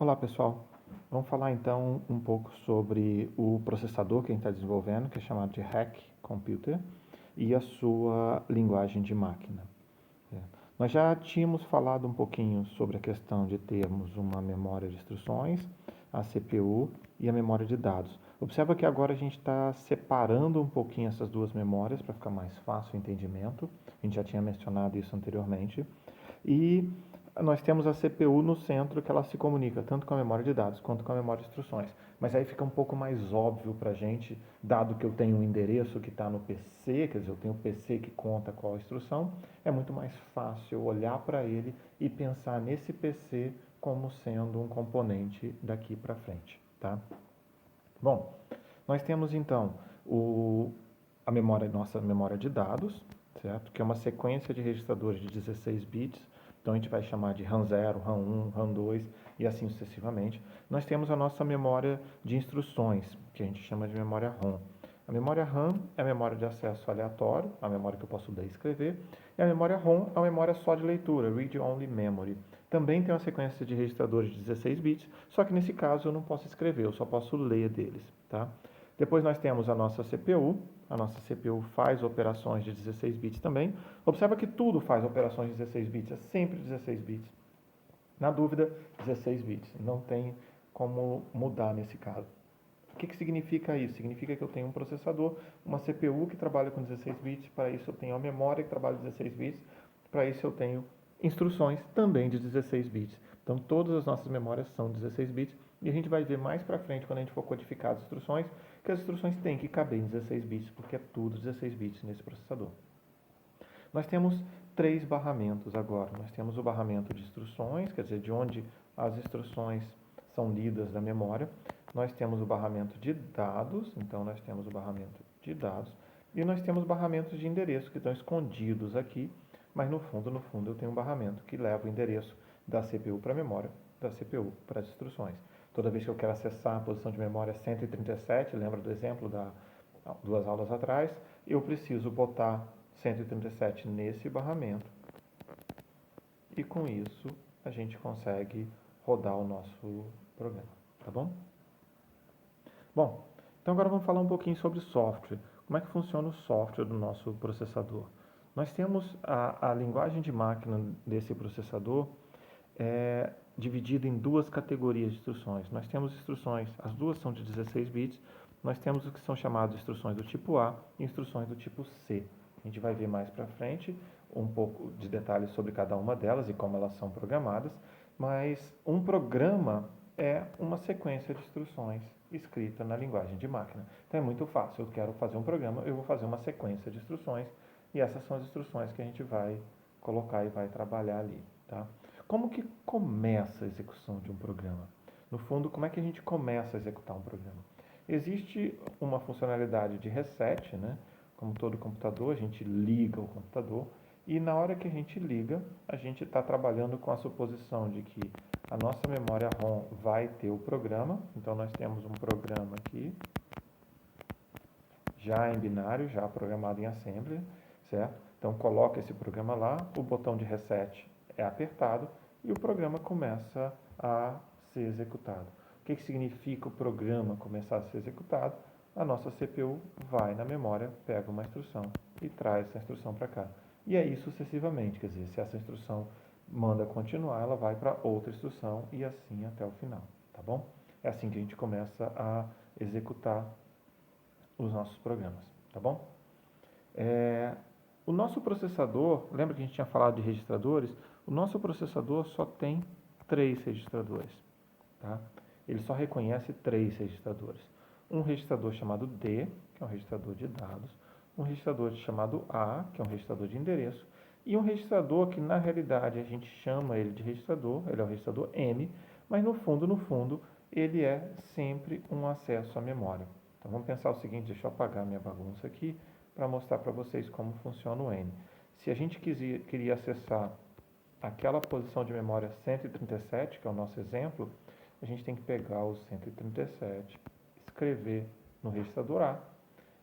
Olá pessoal, vamos falar então um pouco sobre o processador que a gente está desenvolvendo, que é chamado de Hack Computer, e a sua linguagem de máquina. Nós já tínhamos falado um pouquinho sobre a questão de termos uma memória de instruções, a CPU e a memória de dados. Observa que agora a gente está separando um pouquinho essas duas memórias para ficar mais fácil o entendimento. A gente já tinha mencionado isso anteriormente. E nós temos a CPU no centro, que ela se comunica tanto com a memória de dados quanto com a memória de instruções. Mas aí fica um pouco mais óbvio para a gente, dado que eu tenho um endereço que está no PC, quer dizer, eu tenho o PC que conta qual a instrução, é muito mais fácil olhar para ele e pensar nesse PC como sendo um componente daqui para frente, tá? Bom, nós temos então a memória, nossa memória de dados, certo? Que é uma sequência de registradores de 16 bits. Então a gente vai chamar de RAM 0, RAM 1, RAM 2 e assim sucessivamente. Nós temos a nossa memória de instruções, que a gente chama de memória ROM. A memória RAM é a memória de acesso aleatório, a memória que eu posso ler e escrever. E a memória ROM é a memória só de leitura, Read Only Memory. Também tem uma sequência de registradores de 16 bits, só que nesse caso eu não posso escrever, eu só posso ler deles, tá? Depois nós temos a nossa CPU. A nossa CPU faz operações de 16 bits também. Observa que tudo faz operações de 16 bits, é sempre 16 bits. Na dúvida, 16 bits. Não tem como mudar nesse caso. O que significa isso? Significa que eu tenho um processador, uma CPU que trabalha com 16 bits, para isso eu tenho a memória que trabalha com 16 bits, para isso eu tenho instruções também de 16 bits. Então todas as nossas memórias são 16 bits e a gente vai ver mais para frente, quando a gente for codificar as instruções, que as instruções têm que caber em 16 bits, porque é tudo 16 bits nesse processador. Nós temos três barramentos agora. Nós temos o barramento de instruções, quer dizer, de onde as instruções são lidas da memória. Nós temos o barramento de dados, então nós temos o barramento de dados. E nós temos barramentos de endereço, que estão escondidos aqui, mas no fundo eu tenho um barramento que leva o endereço da CPU para a memória, da CPU para as instruções. Toda vez que eu quero acessar a posição de memória 137, lembra do exemplo da duas aulas atrás, eu preciso botar 137 nesse barramento e com isso a gente consegue rodar o nosso programa, tá bom? Bom, então agora vamos falar um pouquinho sobre software. Como é que funciona o software do nosso processador? Nós temos a linguagem de máquina desse processador dividida em duas categorias de instruções. Nós temos instruções, as duas são de 16 bits, nós temos o que são chamadas instruções do tipo A e instruções do tipo C. A gente vai ver mais para frente um pouco de detalhes sobre cada uma delas e como elas são programadas, mas um programa é uma sequência de instruções escrita na linguagem de máquina. Então é muito fácil, eu quero fazer um programa, eu vou fazer uma sequência de instruções e essas são as instruções que a gente vai colocar e vai trabalhar ali, tá? Como que começa a execução de um programa? No fundo, como é que a gente começa a executar um programa? Existe uma funcionalidade de reset, né? Como todo computador, a gente liga o computador e na hora que a gente liga, a gente está trabalhando com a suposição de que a nossa memória ROM vai ter o programa. Então, nós temos um programa aqui, já em binário, já programado em assembly, certo? Então, coloca esse programa lá, o botão de reset é apertado e o programa começa a ser executado. O que significa o programa começar a ser executado? A nossa CPU vai na memória, pega uma instrução e traz essa instrução para cá. E aí sucessivamente, quer dizer, se essa instrução manda continuar, ela vai para outra instrução e assim até o final, tá bom? É assim que a gente começa a executar os nossos programas, tá bom? O nosso processador, lembra que a gente tinha falado de registradores? O nosso processador só tem 3 registradores, tá? Ele só reconhece 3 registradores. Um registrador chamado D, que é um registrador de dados, um registrador chamado A, que é um registrador de endereço, e um registrador que na realidade a gente chama ele de registrador, ele é o registrador M, mas no fundo, ele é sempre um acesso à memória. Então vamos pensar o seguinte, deixa eu apagar minha bagunça aqui para mostrar para vocês como funciona o N. Se a gente queria acessar aquela posição de memória 137, que é o nosso exemplo, a gente tem que pegar o 137, escrever no registrador A,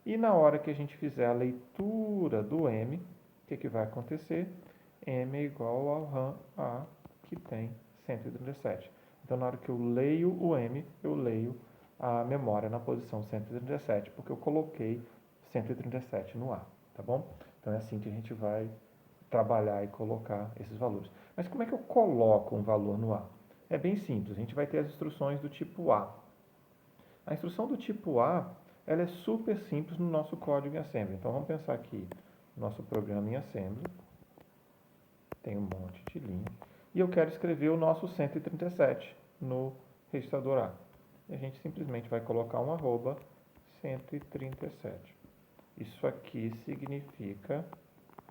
e na hora que a gente fizer a leitura do M, o que vai acontecer? M é igual ao RAM A, que tem 137. Então, na hora que eu leio o M, eu leio a memória na posição 137, porque eu coloquei 137 no A, tá bom? Então, é assim que a gente vai trabalhar e colocar esses valores. Mas como é que eu coloco um valor no A? É bem simples, a gente vai ter as instruções do tipo A. A instrução do tipo A, ela é super simples no nosso código em Assembly. Então, vamos pensar aqui, nosso programa em Assembly, tem um monte de linha, e eu quero escrever o nosso 137 no registrador A. E a gente simplesmente vai colocar um arroba 137. Isso aqui significa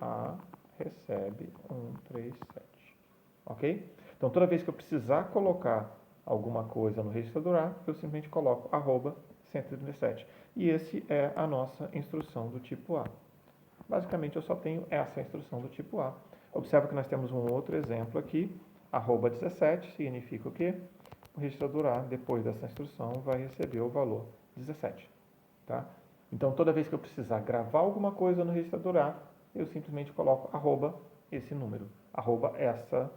A recebe 137. Ok? Então, toda vez que eu precisar colocar alguma coisa no registrador A, eu simplesmente coloco arroba 137. E esse é a nossa instrução do tipo A. Basicamente, eu só tenho essa instrução do tipo A. Observa que nós temos um outro exemplo aqui. Arroba 17 significa o quê? O registrador A, depois dessa instrução, vai receber o valor 17. Tá? Então, toda vez que eu precisar gravar alguma coisa no registrador A, eu simplesmente coloco arroba esse número, arroba essa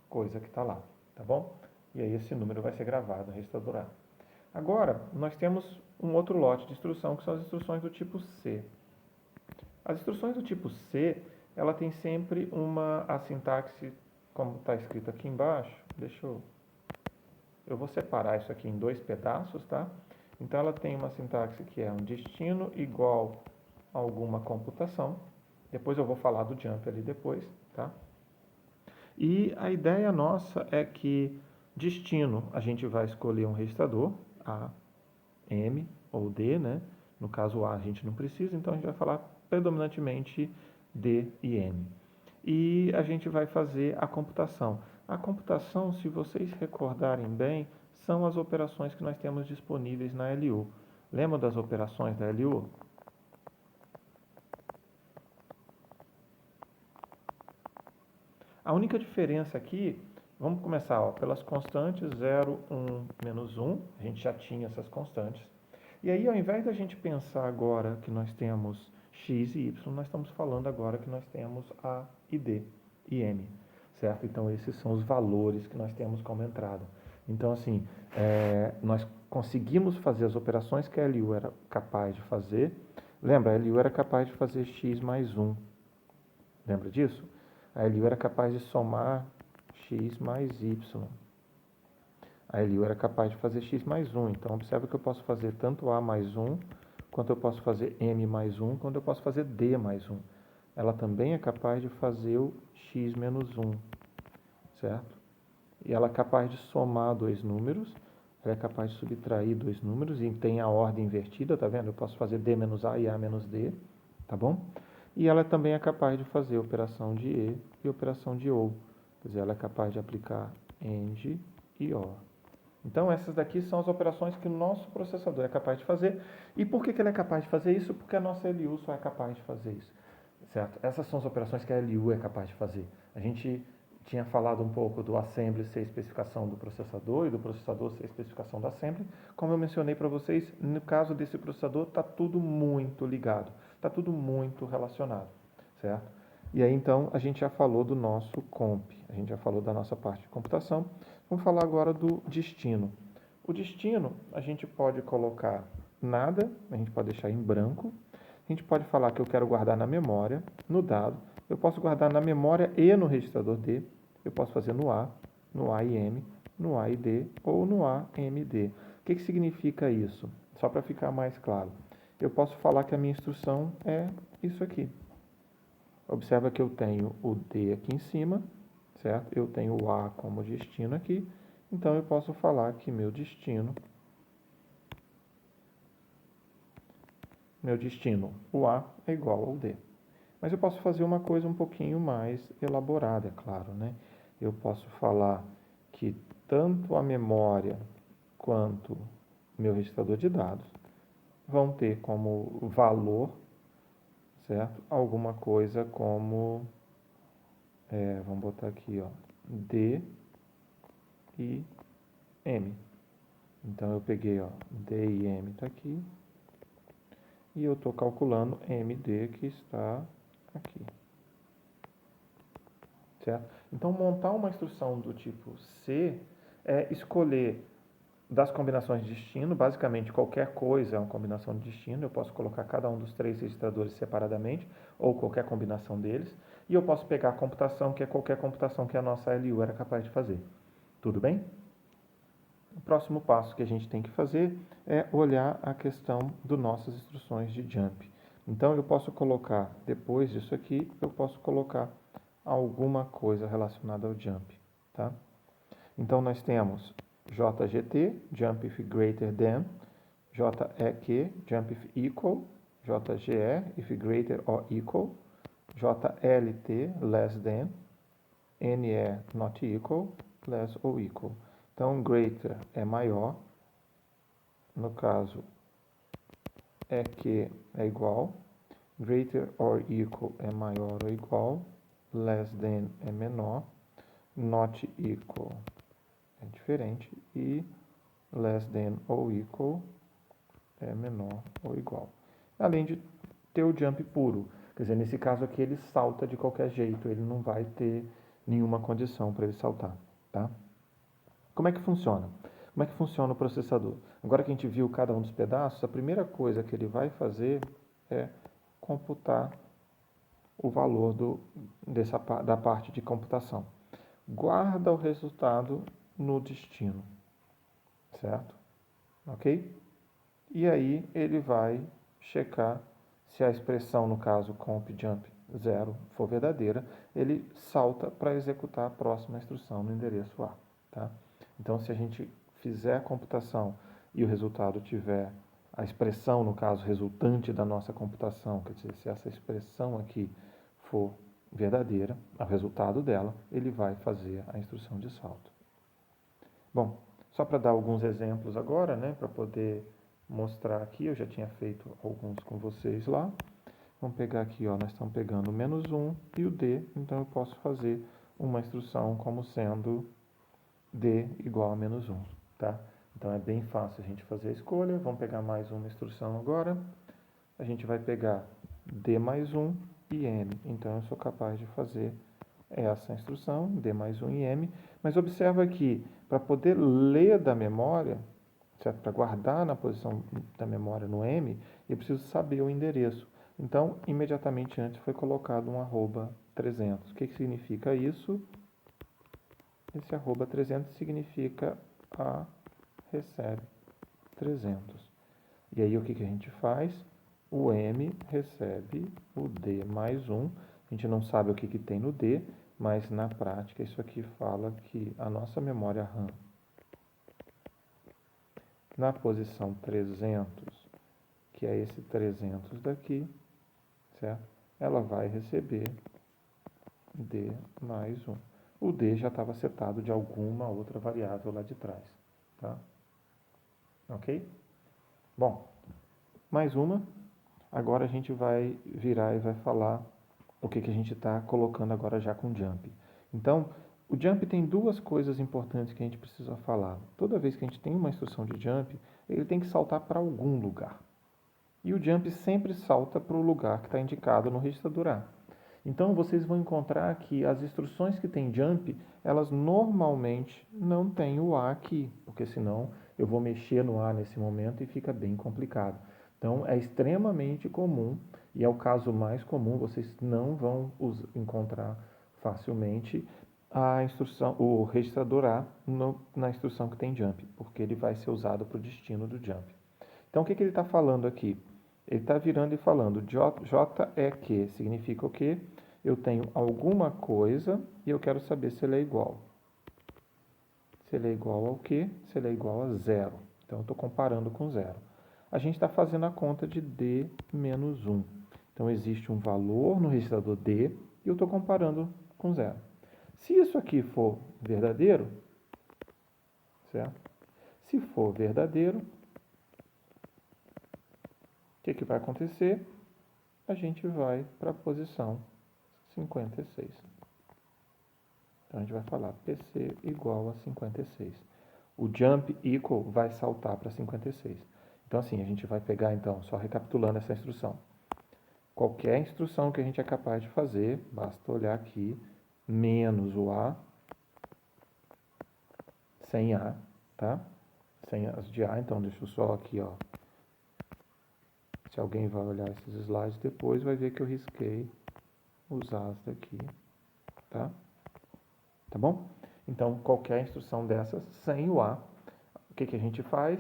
coisa que está lá, tá bom? E aí esse número vai ser gravado no registrador A. Agora, nós temos um outro lote de instrução, que são as instruções do tipo C. As instruções do tipo C, ela tem sempre a sintaxe, como está escrito aqui embaixo. Eu vou separar isso aqui em dois pedaços, tá? Então, ela tem uma sintaxe que é um destino igual a alguma computação. Depois eu vou falar do jump ali depois, tá? E a ideia nossa é que destino, a gente vai escolher um registrador, A, M ou D, né? No caso A a gente não precisa, então a gente vai falar predominantemente D e M. E a gente vai fazer a computação. A computação, se vocês recordarem bem, são as operações que nós temos disponíveis na LU. Lembra das operações da LU? A única diferença aqui, vamos começar pelas constantes 0, 1, menos 1. A gente já tinha essas constantes. E aí, ao invés da gente pensar agora que nós temos x e y, nós estamos falando agora que nós temos a e d e m, certo? Então, esses são os valores que nós temos como entrada. Então, assim, nós conseguimos fazer as operações que a LU era capaz de fazer. Lembra, a LU era capaz de fazer x mais 1. Lembra disso? A LU era capaz de somar x mais y. A LU era capaz de fazer x mais 1. Então, observa que eu posso fazer tanto A mais 1, quanto eu posso fazer M mais 1, quanto eu posso fazer D mais 1. Ela também é capaz de fazer o x menos 1, certo? E ela é capaz de somar dois números, ela é capaz de subtrair dois números, e tem a ordem invertida, tá vendo? Eu posso fazer D menos A e A menos D, tá bom? E ela também é capaz de fazer operação de e operação de OR. Quer dizer, ela é capaz de aplicar AND e OR. Então, essas daqui são as operações que o nosso processador é capaz de fazer. E por que ele é capaz de fazer isso? Porque a nossa LU só é capaz de fazer isso, certo? Essas são as operações que a LU é capaz de fazer. A gente tinha falado um pouco do assembly ser especificação do processador e do processador ser especificação do assembly. Como eu mencionei para vocês, no caso desse processador, está tudo muito ligado, está tudo muito relacionado, certo? E aí, então, a gente já falou do nosso comp, a gente já falou da nossa parte de computação. Vamos falar agora do destino. O destino, a gente pode colocar nada, a gente pode deixar em branco. A gente pode falar que eu quero guardar na memória, no dado. Eu posso guardar na memória e no registrador D. Eu posso fazer no A e M, no A e D ou no A, M, D. O que significa isso? Só para ficar mais claro. Eu posso falar que a minha instrução é isso aqui. Observa que eu tenho o D aqui em cima, certo? Eu tenho o A como destino aqui, então eu posso falar que meu destino, o A é igual ao D. Mas eu posso fazer uma coisa um pouquinho mais elaborada, é claro, né? Eu posso falar que tanto a memória quanto meu registrador de dados vão ter como valor, certo? Alguma coisa como, vamos botar aqui, ó, D e M. Então, eu peguei, ó, D e M está aqui, e eu estou calculando MD que está aqui, certo? Então, montar uma instrução do tipo C é escolher das combinações de destino, basicamente qualquer coisa é uma combinação de destino, eu posso colocar cada um dos 3 registradores separadamente, ou qualquer combinação deles, e eu posso pegar a computação, que é qualquer computação que a nossa LU era capaz de fazer. Tudo bem? O próximo passo que a gente tem que fazer é olhar a questão das nossas instruções de jump. Então, eu posso colocar, depois disso aqui, eu posso colocar alguma coisa relacionada ao jump, tá? Então, nós temos JGT, jump if greater than, JEQ, jump if equal, JGE, if greater or equal, JLT, less than, NE, not equal, less or equal. Então, greater é maior, no caso, EQ é igual, greater or equal é maior ou igual, less than é menor, not equal é diferente e less than ou equal é menor ou igual. Além de ter o jump puro, quer dizer, nesse caso aqui ele salta de qualquer jeito, ele não vai ter nenhuma condição para ele saltar, tá? Como é que funciona? Como é que funciona o processador? Agora que a gente viu cada um dos pedaços, a primeira coisa que ele vai fazer é computar o valor da parte de computação. Guarda o resultado no destino, certo? Ok? E aí ele vai checar se a expressão, no caso compJump 0, for verdadeira, ele salta para executar a próxima instrução no endereço A. Tá? Então, se a gente fizer a computação e o resultado tiver a expressão, no caso, resultante da nossa computação, quer dizer, se essa expressão aqui for verdadeira, o resultado dela, ele vai fazer a instrução de salto. Bom, só para dar alguns exemplos agora, né, para poder mostrar aqui, eu já tinha feito alguns com vocês lá. Vamos pegar aqui, ó, nós estamos pegando o -1 e o D, então eu posso fazer uma instrução como sendo D igual a -1, tá? Então é bem fácil a gente fazer a escolha. Vamos pegar mais uma instrução agora. A gente vai pegar D mais 1 e M, então eu sou capaz de fazer essa instrução, D mais 1 e M, mas observa que para poder ler da memória, certo? Para guardar na posição da memória no M, eu preciso saber o endereço. Então, imediatamente antes foi colocado um @300. O que significa isso? Esse @300 significa A recebe 300. E aí o que a gente faz? O M recebe o D mais 1. A gente não sabe o que tem no D, mas na prática isso aqui fala que a nossa memória RAM na posição 300, que é esse 300 daqui, certo? Ela vai receber D mais 1. O D já estava setado de alguma outra variável lá de trás, tá? Ok? Bom, mais uma. Agora a gente vai virar e vai falar o que a gente está colocando agora já com jump. Então, o jump tem duas coisas importantes que a gente precisa falar. Toda vez que a gente tem uma instrução de jump, ele tem que saltar para algum lugar. E o jump sempre salta para o lugar que está indicado no registrador A. Então, vocês vão encontrar que as instruções que têm jump, elas normalmente não têm o A aqui, porque senão eu vou mexer no A nesse momento e fica bem complicado. Então, é extremamente comum, e é o caso mais comum, vocês não vão encontrar facilmente a instrução, o registrador A na instrução que tem jump, porque ele vai ser usado para o destino do jump. Então, o que ele está falando aqui? Ele está virando e falando, JEQ significa o quê? Eu tenho alguma coisa e eu quero saber se ele é igual. Se ele é igual ao quê? Se ele é igual a 0. Então, eu estou comparando com 0. A gente está fazendo a conta de D menos 1. Então, existe um valor no registrador D e eu estou comparando com 0. Se isso aqui for verdadeiro, certo? Se for verdadeiro, o que vai acontecer? A gente vai para a posição 56. Então, a gente vai falar PC igual a 56. O jump equal vai saltar para 56. Então, assim, a gente vai pegar, então, só recapitulando essa instrução. Qualquer instrução que a gente é capaz de fazer, basta olhar aqui, menos o A, sem A, tá? Sem as de A, então deixa eu só aqui, ó. Se alguém vai olhar esses slides depois, vai ver que eu risquei os As daqui, tá? Tá bom? Então, qualquer instrução dessas sem o A, o que a gente faz?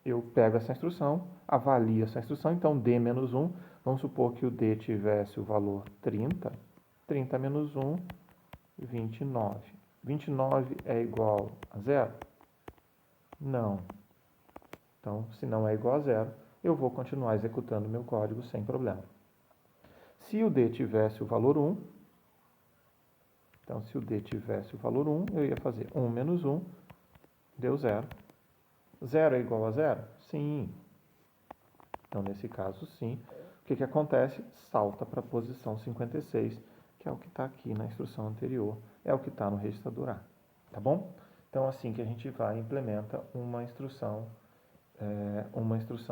Eu pego essa instrução, avalio essa instrução, então D menos 1, vamos supor que o D tivesse o valor 30, 30 menos 1, 29. 29 é igual a zero? Não. Então, se não é igual a zero, eu vou continuar executando meu código sem problema. Se o D tivesse o valor 1, então se o D tivesse o valor 1, eu ia fazer 1 menos 1, deu 0. 0 é igual a 0? Sim. Então, nesse caso, sim. O que acontece? Salta para a posição 56, que é o que está aqui na instrução anterior, é o que está no registrador A. Tá bom? Então, assim que a gente vai e implementa uma instrução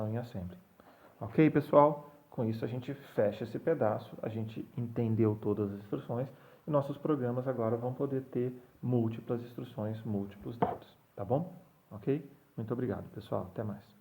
em assembly. Ok, pessoal? Com isso, a gente fecha esse pedaço, a gente entendeu todas as instruções e nossos programas agora vão poder ter múltiplas instruções, múltiplos dados. Tá bom? Ok? Muito obrigado, pessoal. Até mais.